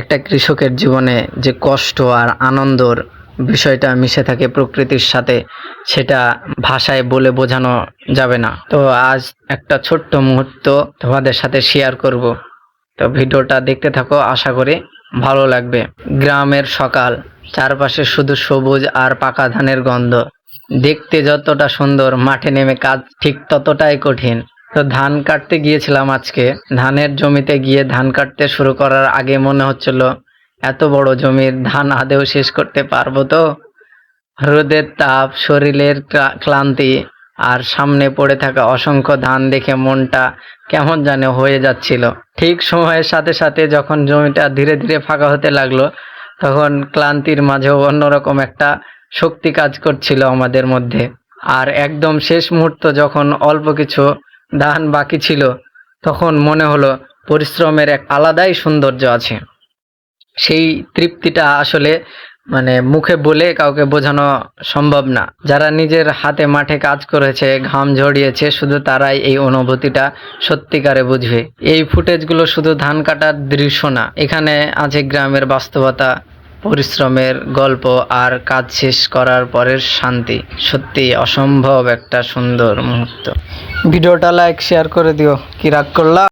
একটা কৃষকের জীবনে যে কষ্ট আর আনন্দর বিষয়টা মিশে থাকে প্রকৃতির সাথে, সেটা ভাষায় বলে বোঝানো যাবে না। তো আজ একটা ছোট্ট মুহূর্ত তোমাদের সাথে শেয়ার করব। তো ভিডিওটা দেখতে থাকো, আশা করি ভালো লাগবে। গ্রামের সকাল, চারপাশে শুধু সবুজ আর পাকা ধানের গন্ধ। দেখতে যতটা সুন্দর, মাঠে নেমে কাজ ঠিক ততটাই কঠিন। তো ধান কাটতে গিয়েছিলাম আজকে। ধানের জমিতে গিয়ে ধান কাটতে শুরু করার আগে মনে হচ্ছিল, এত বড় জমির ধান আদেও শেষ করতে পারবো তো? রোদের তাপ, শরীরের ক্লান্তি আর সামনে পড়ে থাকা অসংখ্য ধান দেখে মনটা কেমন জানে হয়ে যাচ্ছিল। ঠিক সময়ের সাথে সাথে যখন জমিটা ধীরে ধীরে ফাঁকা হতে লাগলো, তখন ক্লান্তির মাঝেও অন্যরকম একটা শক্তি কাজ করছিল আমাদের মধ্যে। আর একদম শেষ মুহূর্ত যখন অল্প কিছু ধান বাকি ছিল, তখন মনে হলো পরিশ্রমের এক আলাদাই সৌন্দর্য আছে। সেই তৃপ্তিটা আসলে মুখে বলে কাউকে বোঝানো সম্ভব না। যারা নিজের হাতে মাঠে কাজ করেছে, ঘাম ঝরিয়েছে, শুধু তারাই এই অনুভূতিটা সত্যিকারে বুঝবে। এই ফুটেজগুলো শুধু ধান কাটার দৃশ্য না, এখানে আছে গ্রামের বাস্তবতা, পরিশ্রমের গল্প আর কাজ শেষ করার পরের শান্তি। সত্যি অসম্ভব একটা সুন্দর মুহূর্ত। ভিডিওটা লাইক শেয়ার করে দিও। কি রাগ করলা?